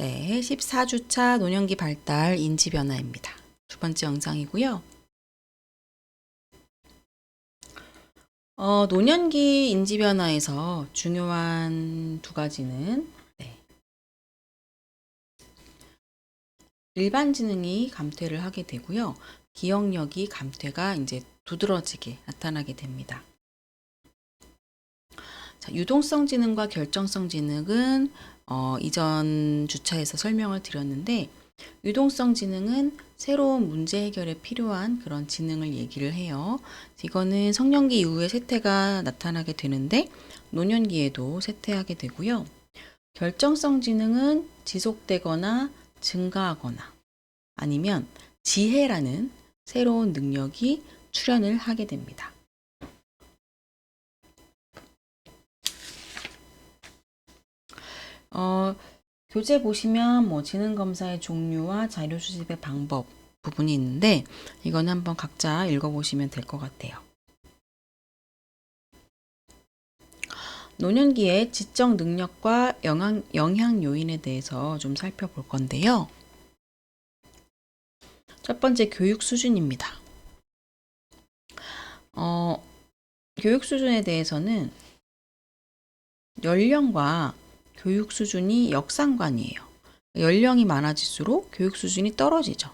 네, 14주차 노년기 발달 인지 변화입니다. 두 번째 영상이고요. 노년기 인지 변화에서 중요한 두 가지는 일반 지능이 감퇴를 하게 되고요. 기억력이 감퇴가 이제 두드러지게 나타나게 됩니다. 자, 유동성 지능과 결정성 지능은 이전 주차에서 설명을 드렸는데, 유동성 지능은 새로운 문제 해결에 필요한 그런 지능을 얘기를 해요. 이거는 성년기 이후에 쇠퇴가 나타나게 되는데 노년기에도 쇠퇴하게 되고요. 결정성 지능은 지속되거나 증가하거나 아니면 지혜라는 새로운 능력이 출현을 하게 됩니다. 교재 보시면 지능검사의 종류와 자료 수집의 방법 부분이 있는데 이거는 한번 각자 읽어보시면 될 것 같아요. 노년기의 지적 능력과 영향 요인에 대해서 좀 살펴볼 건데요. 첫 번째 교육 수준입니다. 교육 수준에 대해서는 연령과 교육 수준이 역상관이에요. 연령이 많아질수록 교육 수준이 떨어지죠.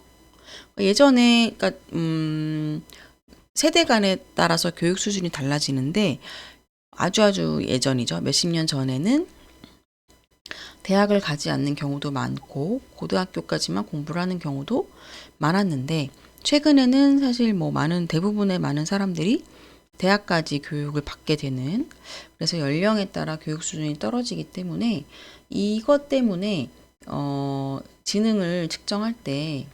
예전에 그러니까 세대 간에 따라서 교육 수준이 달라지는데 아주 예전이죠. 몇십 년 전에는 대학을 가지 않는 경우도 많고 고등학교까지만 공부를 하는 경우도 많았는데 최근에는 사실 대부분의 많은 사람들이 대학까지 교육을 받게 되는, 그래서 연령에 따라 교육 수준이 떨어지기 때문에 이것 때문에 지능을 측정할 때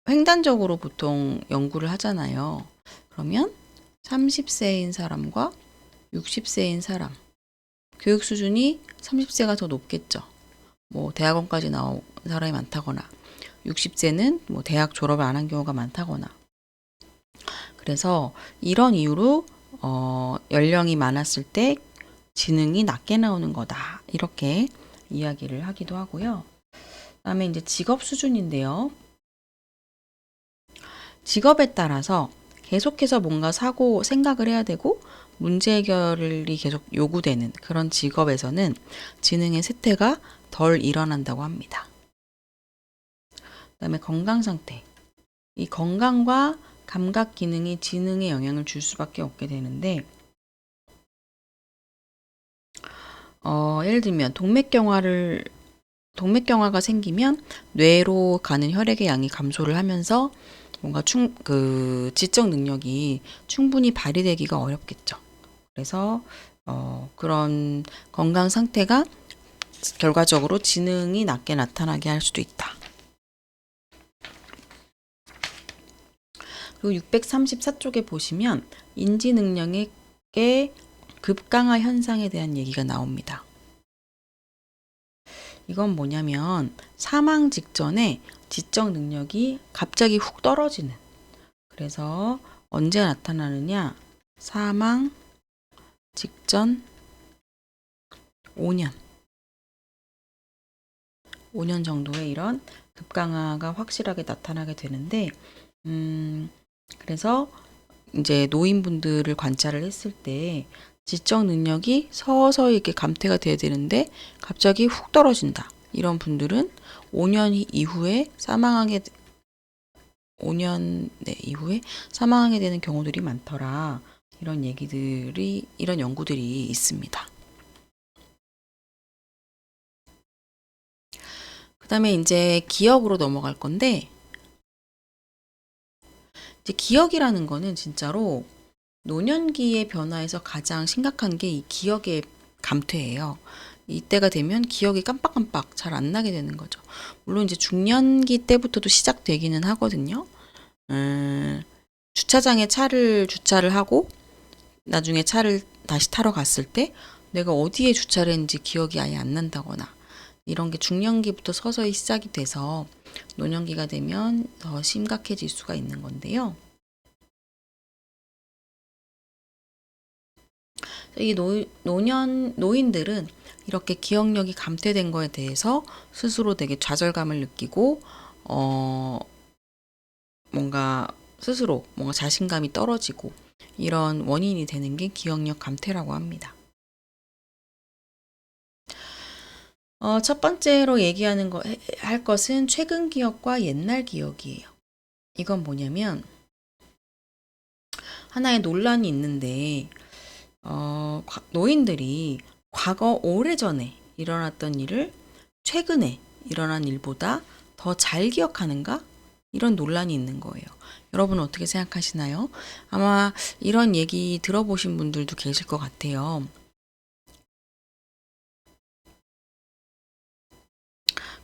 횡단적으로 보통 연구를 하잖아요. 그러면 30세인 사람과 60세인 사람, 교육 수준이 30세가 더 높겠죠. 대학원까지 나온 사람이 많다거나 60세는 대학 졸업을 안 한 경우가 많다거나. 그래서 이런 이유로 연령이 많았을 때 지능이 낮게 나오는 거다, 이렇게 이야기를 하기도 하고요. 그다음에 이제 직업 수준인데요. 직업에 따라서 계속해서 뭔가 생각을 해야 되고 문제 해결이 계속 요구되는 그런 직업에서는 지능의 쇠퇴가 덜 일어난다고 합니다. 그다음에 건강 상태. 이 건강과 감각 기능이 지능에 영향을 줄 수밖에 없게 되는데, 예를 들면 동맥경화가 생기면 뇌로 가는 혈액의 양이 감소를 하면서 뭔가 지적 능력이 충분히 발휘되기가 어렵겠죠. 그래서 그런 건강 상태가 결과적으로 지능이 낮게 나타나게 할 수도 있다. 그리고 634쪽에 보시면 인지 능력의 급강화 현상에 대한 얘기가 나옵니다. 이건 뭐냐면 사망 직전에 지적 능력이 갑자기 훅 떨어지는, 그래서 언제 나타나느냐, 사망 직전 5년 정도의 이런 급강화가 확실하게 나타나게 되는데, 그래서 이제 노인분들을 관찰을 했을 때 지적 능력이 서서히 이렇게 감퇴가 돼야 되는데 갑자기 훅 떨어진다. 이런 분들은 5년 이후에 사망하게 되는 경우들이 많더라. 이런 연구들이 있습니다. 그 다음에 이제 기억으로 넘어갈 건데, 이제 기억이라는 거는 진짜로 노년기의 변화에서 가장 심각한 게 이 기억의 감퇴예요. 이때가 되면 기억이 깜빡깜빡 잘 안 나게 되는 거죠. 물론 이제 중년기 때부터도 시작되기는 하거든요. 주차장에 차를 주차를 하고 나중에 차를 다시 타러 갔을 때 내가 어디에 주차를 했는지 기억이 아예 안 난다거나, 이런 게 중년기부터 서서히 시작이 돼서 노년기가 되면 더 심각해질 수가 있는 건데요. 이 노인들은 이렇게 기억력이 감퇴된 거에 대해서 스스로 되게 좌절감을 느끼고, 뭔가 스스로 뭔가 자신감이 떨어지고 이런 원인이 되는 게 기억력 감퇴라고 합니다. 첫 번째로 할 것은 최근 기억과 옛날 기억이에요. 이건 뭐냐면, 하나의 논란이 있는데, 노인들이 과거 오래전에 일어났던 일을 최근에 일어난 일보다 더 잘 기억하는가? 이런 논란이 있는 거예요. 여러분은 어떻게 생각하시나요? 아마 이런 얘기 들어보신 분들도 계실 것 같아요.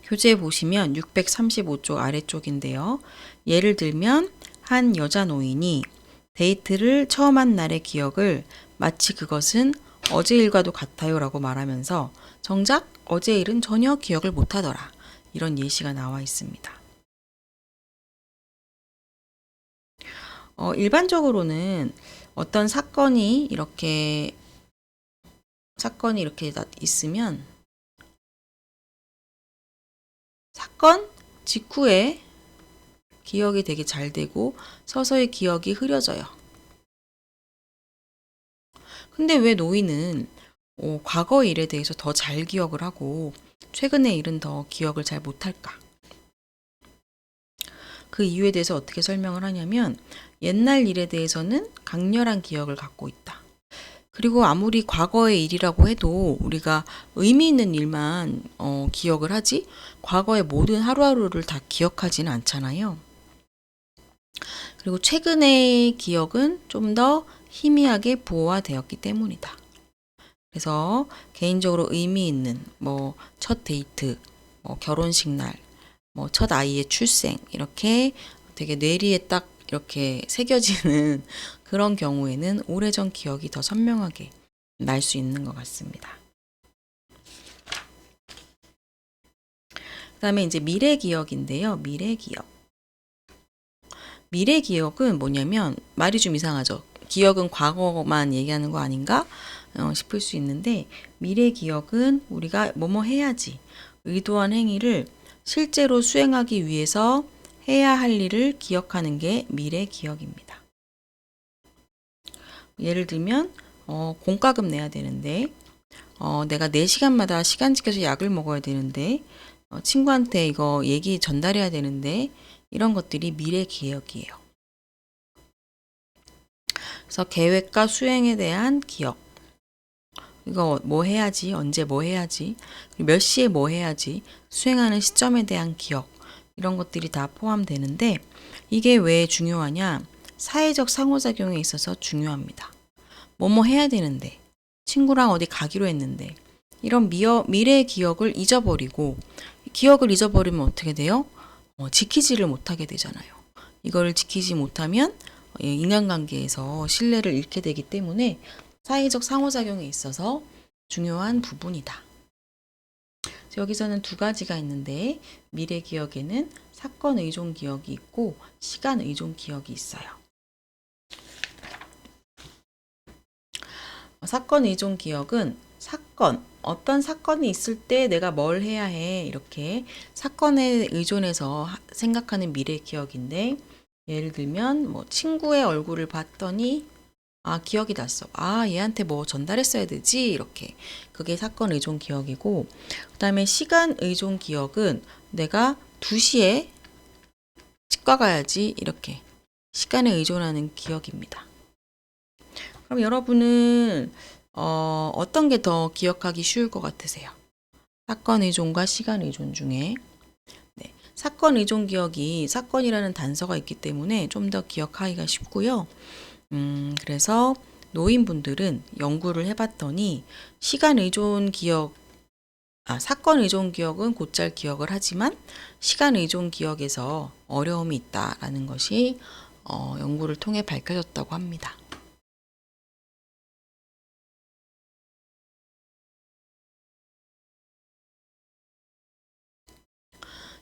교재에 보시면 635쪽 아래쪽인데요. 예를 들면 한 여자 노인이 데이트를 처음 한 날의 기억을 마치 그것은 어제 일과도 같아요 라고 말하면서 정작 어제 일은 전혀 기억을 못하더라. 이런 예시가 나와 있습니다. 일반적으로는 어떤 사건이 이렇게 있으면 사건 직후에 기억이 되게 잘 되고 서서히 기억이 흐려져요. 근데 왜 노인은 과거 일에 대해서 더 잘 기억을 하고 최근의 일은 더 기억을 잘 못할까? 그 이유에 대해서 어떻게 설명을 하냐면, 옛날 일에 대해서는 강렬한 기억을 갖고 있다. 그리고 아무리 과거의 일이라고 해도 우리가 의미 있는 일만 기억을 하지, 과거의 모든 하루하루를 다 기억하지는 않잖아요. 그리고 최근의 기억은 좀 더 희미하게 부호화되었기 때문이다. 그래서 개인적으로 의미 있는 첫 데이트, 결혼식 날, 첫 아이의 출생, 이렇게 되게 뇌리에 딱 이렇게 새겨지는 그런 경우에는 오래전 기억이 더 선명하게 날 수 있는 것 같습니다. 그다음에 이제 미래 기억인데요. 미래 기억. 미래 기억은 뭐냐면, 말이 좀 이상하죠. 기억은 과거만 얘기하는 거 아닌가 싶을 수 있는데, 미래 기억은 우리가 뭐뭐 해야지 의도한 행위를 실제로 수행하기 위해서 해야 할 일을 기억하는 게 미래 기억입니다. 예를 들면 공과금 내야 되는데, 내가 4시간마다 시간 지켜서 약을 먹어야 되는데, 친구한테 이거 얘기 전달해야 되는데, 이런 것들이 미래 기억이에요. 그래서 계획과 수행에 대한 기억, 이거 뭐 해야지, 언제 뭐 해야지, 몇 시에 뭐 해야지, 수행하는 시점에 대한 기억, 이런 것들이 다 포함되는데, 이게 왜 중요하냐? 사회적 상호작용에 있어서 중요합니다. 뭐뭐 해야 되는데, 친구랑 어디 가기로 했는데, 이런 미래의 기억을 잊어버리고, 기억을 잊어버리면 어떻게 돼요? 지키지를 못하게 되잖아요. 이거를 지키지 못하면 인간관계에서 신뢰를 잃게 되기 때문에 사회적 상호작용에 있어서 중요한 부분이다. 여기서는 두 가지가 있는데, 미래 기억에는 사건 의존 기억이 있고 시간 의존 기억이 있어요. 사건 의존 기억은 어떤 사건이 있을 때 내가 뭘 해야 해, 이렇게 사건에 의존해서 생각하는 미래 기억인데, 예를 들면 친구의 얼굴을 봤더니 기억이 났어. 얘한테 뭐 전달했어야 되지, 이렇게. 그게 사건 의존 기억이고, 그다음에 시간 의존 기억은 내가 2시에 치과 가야지, 이렇게 시간에 의존하는 기억입니다. 그럼 여러분은 어떤 게 더 기억하기 쉬울 것 같으세요? 사건 의존과 시간 의존 중에. 네, 사건 의존 기억이 사건이라는 단서가 있기 때문에 좀 더 기억하기가 쉽고요. 그래서 노인분들은 연구를 해봤더니 사건 의존 기억은 곧잘 기억을 하지만 시간 의존 기억에서 어려움이 있다라는 것이 연구를 통해 밝혀졌다고 합니다.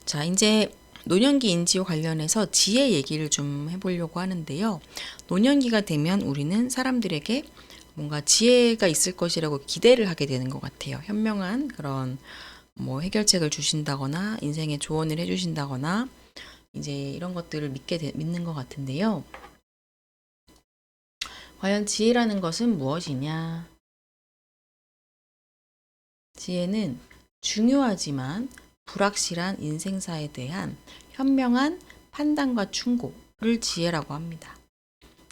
자, 이제 노년기 인지와 관련해서 지혜 얘기를 좀 해보려고 하는데요. 노년기가 되면 우리는 사람들에게 뭔가 지혜가 있을 것이라고 기대를 하게 되는 것 같아요. 현명한 그런 뭐 해결책을 주신다거나 인생의 조언을 해주신다거나 이제 이런 것들을 믿는 것 같은데요. 과연 지혜라는 것은 무엇이냐? 지혜는 중요하지만 불확실한 인생사에 대한 현명한 판단과 충고를 지혜라고 합니다.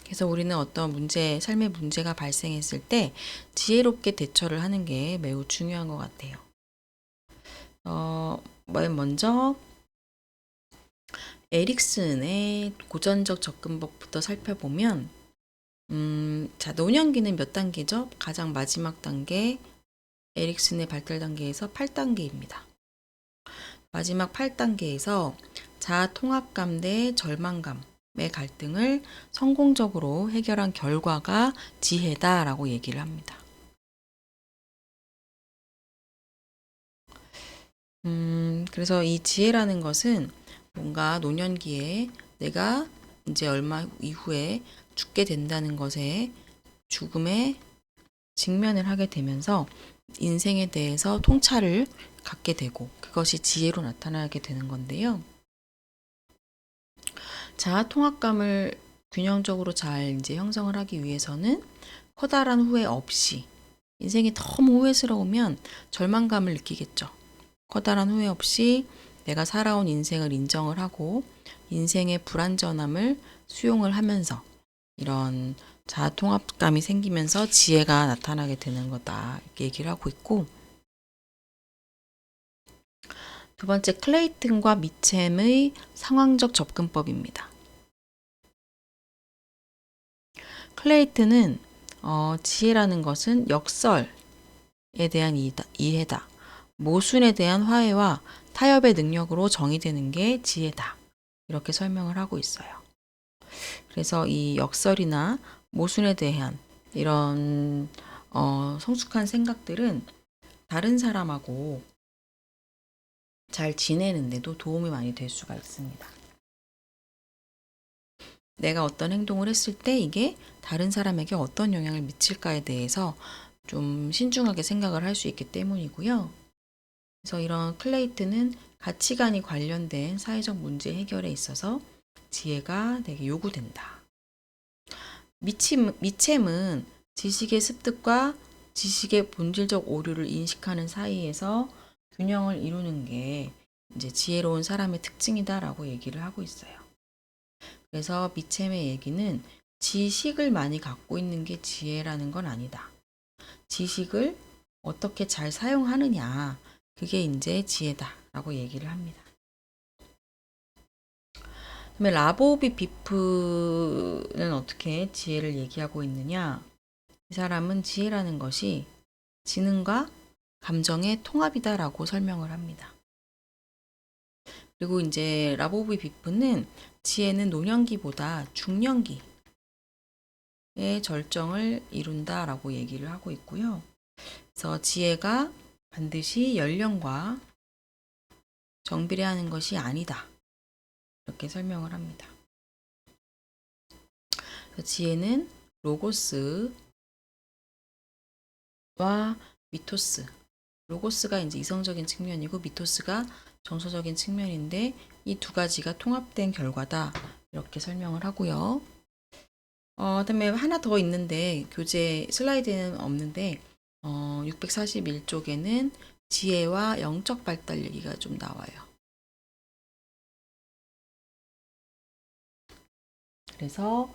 그래서 우리는 어떤 삶의 문제가 발생했을 때 지혜롭게 대처를 하는 게 매우 중요한 것 같아요. 먼저 에릭슨의 고전적 접근법부터 살펴보면, 자, 노년기는 몇 단계죠? 가장 마지막 단계, 에릭슨의 발달 단계에서 8단계입니다. 마지막 8단계에서 자아 통합감 대 절망감의 갈등을 성공적으로 해결한 결과가 지혜다라고 얘기를 합니다. 그래서 이 지혜라는 것은 뭔가 노년기에 내가 이제 얼마 이후에 죽게 된다는 것에 죽음에 직면을 하게 되면서 인생에 대해서 통찰을 갖게 되고 그것이 지혜로 나타나게 되는 건데요. 자아 통합감을 균형적으로 잘 이제 형성을 하기 위해서는 커다란 후회 없이 인생이 너무 후회스러우면 절망감을 느끼겠죠. 커다란 후회 없이 내가 살아온 인생을 인정을 하고 인생의 불완전함을 수용을 하면서 이런 자아 통합감이 생기면서 지혜가 나타나게 되는 거다 이렇게 얘기를 하고 있고, 두 번째 클레이튼과 미챔의 상황적 접근법입니다. 클레이튼은 지혜라는 것은 역설에 대한 이해다. 모순에 대한 화해와 타협의 능력으로 정의되는 게 지혜다. 이렇게 설명을 하고 있어요. 그래서 이 역설이나 모순에 대한 이런 성숙한 생각들은 다른 사람하고 잘 지내는데도 도움이 많이 될 수가 있습니다. 내가 어떤 행동을 했을 때 이게 다른 사람에게 어떤 영향을 미칠까에 대해서 좀 신중하게 생각을 할 수 있기 때문이고요. 그래서 이런 클레이트는 가치관이 관련된 사회적 문제 해결에 있어서 지혜가 되게 요구된다. 미챔은 지식의 습득과 지식의 본질적 오류를 인식하는 사이에서 균형을 이루는 게 이제 지혜로운 사람의 특징이다라고 얘기를 하고 있어요. 그래서 미챔의 얘기는 지식을 많이 갖고 있는 게 지혜라는 건 아니다. 지식을 어떻게 잘 사용하느냐, 그게 이제 지혜다라고 얘기를 합니다. 그러면 라보비 비프는 어떻게 지혜를 얘기하고 있느냐? 이 사람은 지혜라는 것이 지능과 감정의 통합이다라고 설명을 합니다. 그리고 이제 라보비 비프는 지혜는 노년기보다 중년기의 절정을 이룬다라고 얘기를 하고 있고요. 그래서 지혜가 반드시 연령과 정비례하는 것이 아니다. 이렇게 설명을 합니다. 지혜는 로고스와 미토스. 로고스가 이제 이성적인 측면이고 미토스가 정서적인 측면인데 이 두 가지가 통합된 결과다. 이렇게 설명을 하고요. 그다음에 하나 더 있는데 교재 슬라이드는 없는데 641쪽에는 지혜와 영적 발달 얘기가 좀 나와요. 그래서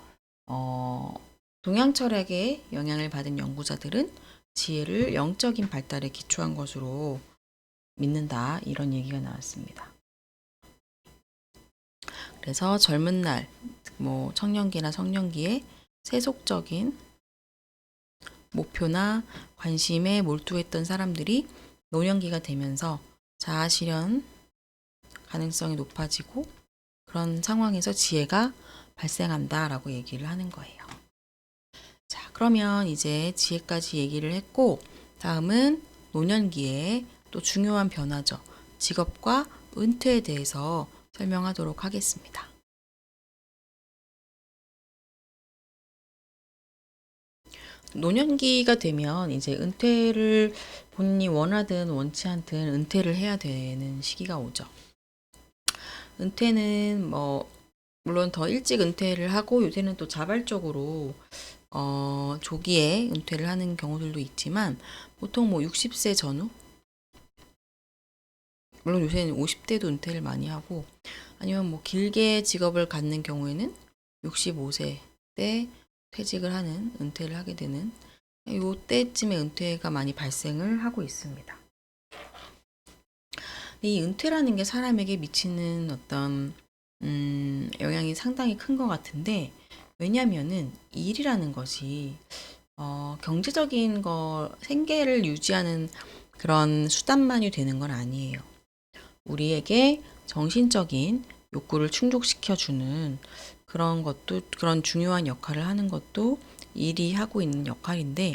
동양 철학의 영향을 받은 연구자들은 지혜를 영적인 발달에 기초한 것으로 믿는다. 이런 얘기가 나왔습니다. 그래서 젊은 날, 뭐 청년기나 성년기에 세속적인 목표나 관심에 몰두했던 사람들이 노년기가 되면서 자아 실현 가능성이 높아지고 그런 상황에서 지혜가 발생한다라고 얘기를 하는 거예요. 자, 그러면 이제 지혜까지 얘기를 했고, 다음은 노년기에 또 중요한 변화죠. 직업과 은퇴에 대해서 설명하도록 하겠습니다. 노년기가 되면 이제 은퇴를 본인이 원하든 원치 않든 은퇴를 해야 되는 시기가 오죠. 은퇴는 뭐 물론 더 일찍 은퇴를 하고 요새는 또 자발적으로 조기에 은퇴를 하는 경우들도 있지만 보통 뭐 60세 전후, 물론 요새는 50대도 은퇴를 많이 하고 아니면 뭐 길게 직업을 갖는 경우에는 65세 때 퇴직을 하는, 은퇴를 하게 되는 요 때쯤에 은퇴가 많이 발생을 하고 있습니다. 이 은퇴라는 게 사람에게 미치는 어떤 영향이 상당히 큰 것 같은데, 왜냐면은 일이라는 것이 경제적인 생계를 유지하는 그런 수단만이 되는 건 아니에요. 우리에게 정신적인 욕구를 충족시켜주는 그런 중요한 역할을 하는 것도 일이 하고 있는 역할인데,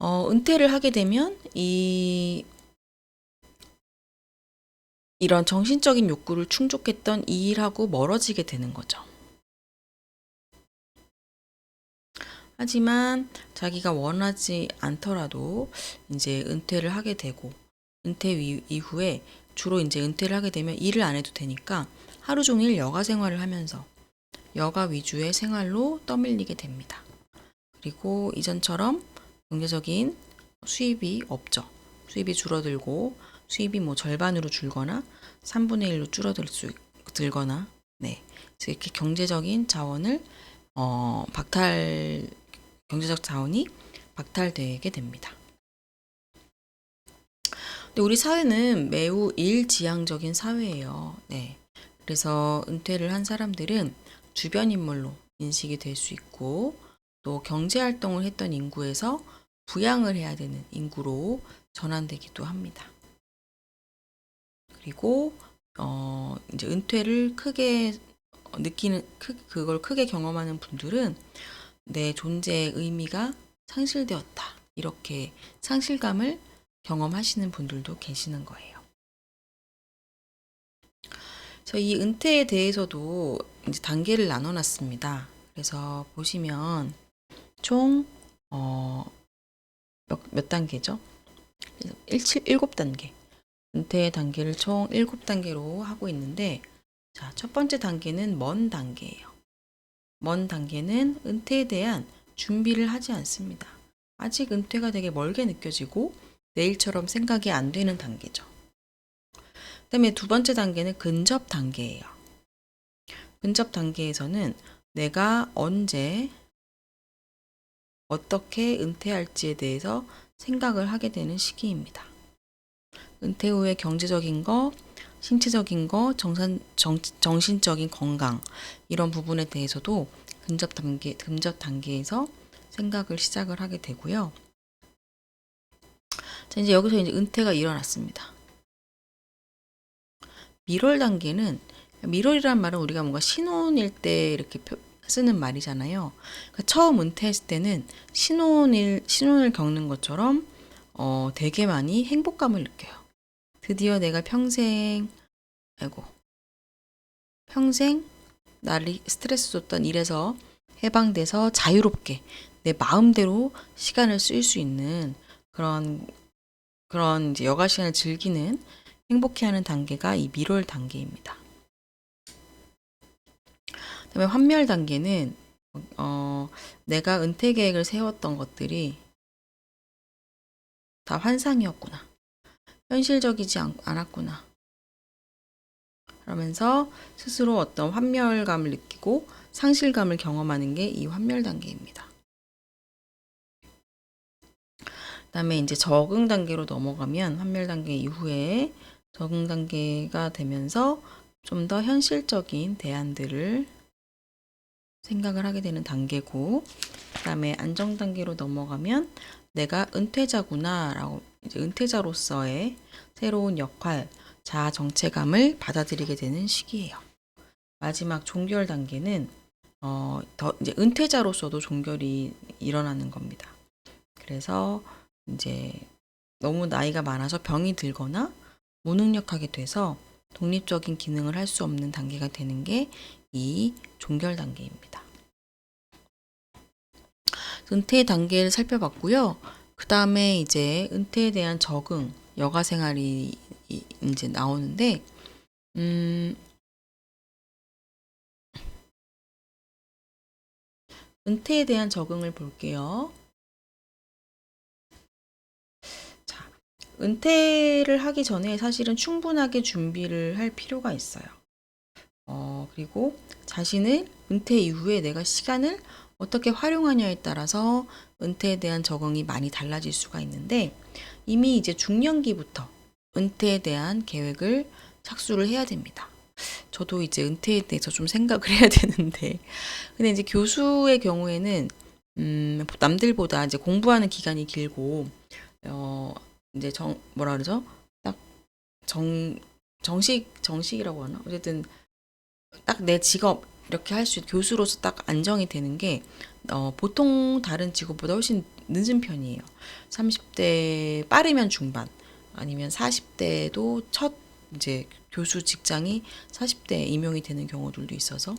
은퇴를 하게 되면 이런 정신적인 욕구를 충족했던 이 일하고 멀어지게 되는 거죠. 하지만 자기가 원하지 않더라도 이제 은퇴를 하게 되고, 은퇴 이후에 주로 이제 은퇴를 하게 되면 일을 안 해도 되니까 하루 종일 여가 생활을 하면서 여가 위주의 생활로 떠밀리게 됩니다. 그리고 이전처럼 경제적인 수입이 없죠. 수입이 줄어들고 수입이 뭐 절반으로 줄거나 3분의 1로 줄어들거나, 네, 이렇게 경제적인 자원이 박탈되게 됩니다. 근데 우리 사회는 매우 일지향적인 사회예요. 네. 그래서 은퇴를 한 사람들은 주변 인물로 인식이 될 수 있고, 또 경제활동을 했던 인구에서 부양을 해야 되는 인구로 전환되기도 합니다. 그리고 이제 은퇴를 크게 그걸 크게 경험하는 분들은 내 존재의 의미가 상실되었다, 이렇게 상실감을 경험하시는 분들도 계시는 거예요. 그래서 이 은퇴에 대해서도 이제 단계를 나눠놨습니다. 그래서 보시면 총 몇 단계죠? 7단계. 은퇴 단계를 총 7단계로 하고 있는데, 자, 첫 번째 단계는 먼 단계예요. 먼 단계는 은퇴에 대한 준비를 하지 않습니다. 아직 은퇴가 되게 멀게 느껴지고 내일처럼 생각이 안 되는 단계죠. 그다음에 두 번째 단계는 근접 단계예요. 근접 단계에서는 내가 언제 어떻게 은퇴할지에 대해서 생각을 하게 되는 시기입니다. 은퇴 후에 경제적인 거, 신체적인 거, 정신적인 건강, 이런 부분에 대해서도 근접 단계에서 생각을 시작을 하게 되고요. 자, 이제 여기서 이제 은퇴가 일어났습니다. 미롤 단계는, 미롤이란 말은 우리가 뭔가 신혼일 때 이렇게 쓰는 말이잖아요. 그러니까 처음 은퇴했을 때는 신혼을 겪는 것처럼 되게 많이 행복감을 느껴요. 드디어 내가 평생 나를 스트레스 줬던 일에서 해방돼서 자유롭게 내 마음대로 시간을 쓸 수 있는 그런 이제 여가 시간을 즐기는, 행복해하는 단계가 이 미롤 단계입니다. 그다음에 환멸 단계는 내가 은퇴 계획을 세웠던 것들이 다 환상이었구나, 현실적이지 않았구나, 그러면서 스스로 어떤 환멸감을 느끼고 상실감을 경험하는 게 이 환멸 단계입니다. 그다음에 이제 적응 단계로 넘어가면, 환멸 단계 이후에 적응 단계가 되면서 좀 더 현실적인 대안들을 생각을 하게 되는 단계고, 그다음에 안정 단계로 넘어가면 내가 은퇴자구나라고, 이제 은퇴자로서의 새로운 역할, 자아 정체감을 받아들이게 되는 시기예요. 마지막 종결 단계는 더 이제 은퇴자로서도 종결이 일어나는 겁니다. 그래서 이제 너무 나이가 많아서 병이 들거나 무능력하게 돼서 독립적인 기능을 할 수 없는 단계가 되는 게 이 종결 단계입니다. 은퇴 단계를 살펴봤고요. 그 다음에 이제 은퇴에 대한 적응, 여가 생활이 이제 나오는데, 음, 은퇴에 대한 적응을 볼게요. 자, 은퇴를 하기 전에 사실은 충분하게 준비를 할 필요가 있어요. 그리고 자신을 은퇴 이후에 내가 시간을 어떻게 활용하냐에 따라서 은퇴에 대한 적응이 많이 달라질 수가 있는데, 이미 이제 중년기부터 은퇴에 대한 계획을 착수를 해야 됩니다. 저도 이제 은퇴에 대해서 좀 생각을 해야 되는데, 근데 이제 교수의 경우에는 남들보다 이제 공부하는 기간이 길고, 이제 뭐라 그러죠? 딱 정식이라고 하나? 어쨌든 딱 내 직업 이렇게 할 수, 교수로서 딱 안정이 되는 게 보통 다른 직업보다 훨씬 늦은 편이에요. 30대 빠르면 중반, 아니면 40대도 첫 이제 교수 직장이 40대 임용이 되는 경우들도 있어서,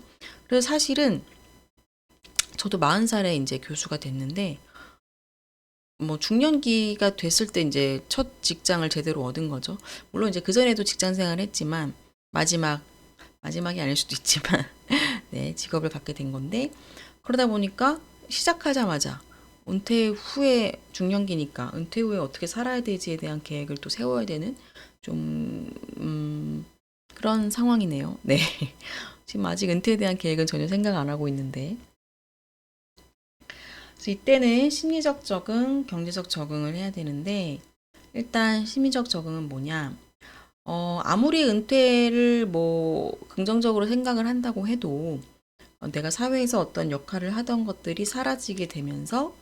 그래서 사실은 저도 40살에 이제 교수가 됐는데, 뭐 중년기가 됐을 때 이제 첫 직장을 제대로 얻은 거죠. 물론 이제 그 전에도 직장 생활을 했지만 마지막이 아닐 수도 있지만 네, 직업을 갖게 된 건데, 그러다 보니까 시작하자마자 은퇴 후에, 중년기니까 은퇴 후에 어떻게 살아야 되지에 대한 계획을 또 세워야 되는 좀 그런 상황이네요. 네. 지금 아직 은퇴에 대한 계획은 전혀 생각 안 하고 있는데, 그래서 이때는 심리적 적응, 경제적 적응을 해야 되는데, 일단 심리적 적응은 뭐냐? 아무리 은퇴를 뭐 긍정적으로 생각을 한다고 해도 내가 사회에서 어떤 역할을 하던 것들이 사라지게 되면서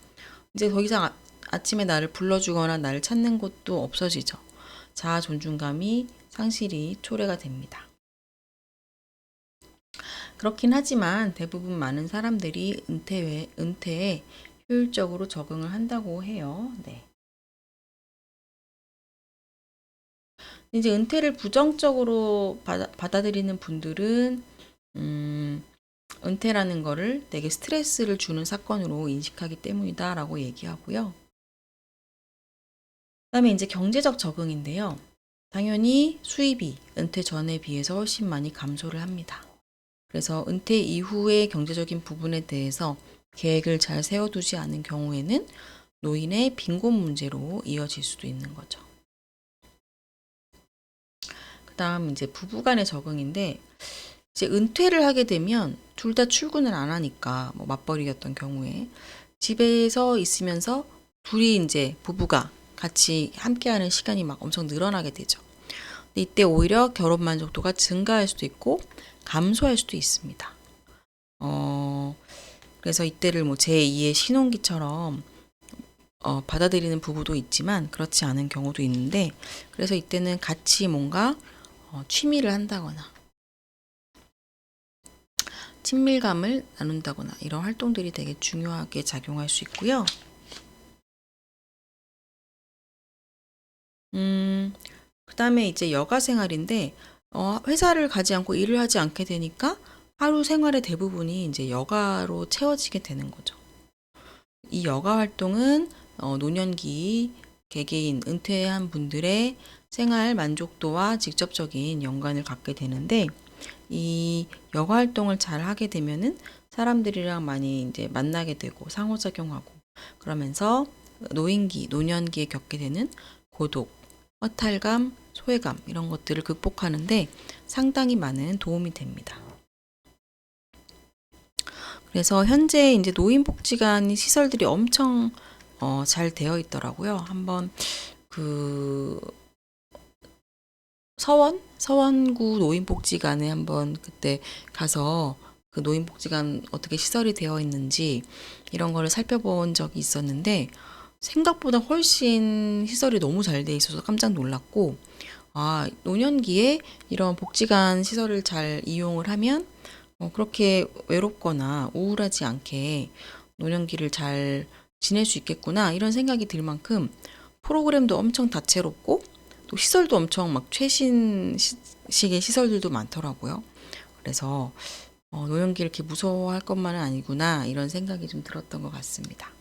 이제 더 이상 아침에 나를 불러주거나 나를 찾는 곳도 없어지죠. 자아 존중감이 상실이 초래가 됩니다. 그렇긴 하지만 대부분 많은 사람들이 은퇴에 효율적으로 적응을 한다고 해요. 네. 이제 은퇴를 부정적으로 받아들이는 분들은 은퇴라는 거를 되게 스트레스를 주는 사건으로 인식하기 때문이다라고 얘기하고요. 그다음에 이제 경제적 적응인데요. 당연히 수입이 은퇴 전에 비해서 훨씬 많이 감소를 합니다. 그래서 은퇴 이후의 경제적인 부분에 대해서 계획을 잘 세워두지 않은 경우에는 노인의 빈곤 문제로 이어질 수도 있는 거죠. 그다음 이제 부부 간의 적응인데, 이제 은퇴를 하게 되면 둘 다 출근을 안 하니까, 뭐 맞벌이였던 경우에 집에서 있으면서 둘이 이제 부부가 같이 함께하는 시간이 막 엄청 늘어나게 되죠. 근데 이때 오히려 결혼 만족도가 증가할 수도 있고 감소할 수도 있습니다. 그래서 이때를 뭐 제2의 신혼기처럼 받아들이는 부부도 있지만 그렇지 않은 경우도 있는데, 그래서 이때는 같이 뭔가 취미를 한다거나 친밀감을 나눈다거나 이런 활동들이 되게 중요하게 작용할 수 있고요. 그 다음에 이제 여가 생활인데, 회사를 가지 않고 일을 하지 않게 되니까 하루 생활의 대부분이 이제 여가로 채워지게 되는 거죠. 이 여가 활동은 노년기 개개인 은퇴한 분들의 생활 만족도와 직접적인 연관을 갖게 되는데, 이 여가 활동을 잘 하게 되면은 사람들이랑 많이 이제 만나게 되고 상호작용하고, 그러면서 노년기에 겪게 되는 고독, 허탈감, 소외감 이런 것들을 극복하는데 상당히 많은 도움이 됩니다. 그래서 현재 이제 노인복지관 시설들이 엄청 잘 되어 있더라고요. 한번 그 서원구 노인복지관에 한번 그때 가서 그 노인복지관 어떻게 시설이 되어 있는지 이런 거를 살펴본 적이 있었는데, 생각보다 훨씬 시설이 너무 잘 돼 있어서 깜짝 놀랐고, 노년기에 이런 복지관 시설을 잘 이용을 하면 그렇게 외롭거나 우울하지 않게 노년기를 잘 지낼 수 있겠구나 이런 생각이 들 만큼 프로그램도 엄청 다채롭고 또 시설도 엄청 막 최신식의 시설들도 많더라고요. 그래서 노년기 이렇게 무서워할 것만은 아니구나 이런 생각이 좀 들었던 것 같습니다.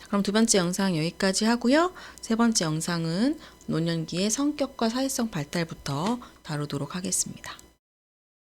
그럼 두 번째 영상 여기까지 하고요. 세 번째 영상은 노년기의 성격과 사회성 발달부터 다루도록 하겠습니다.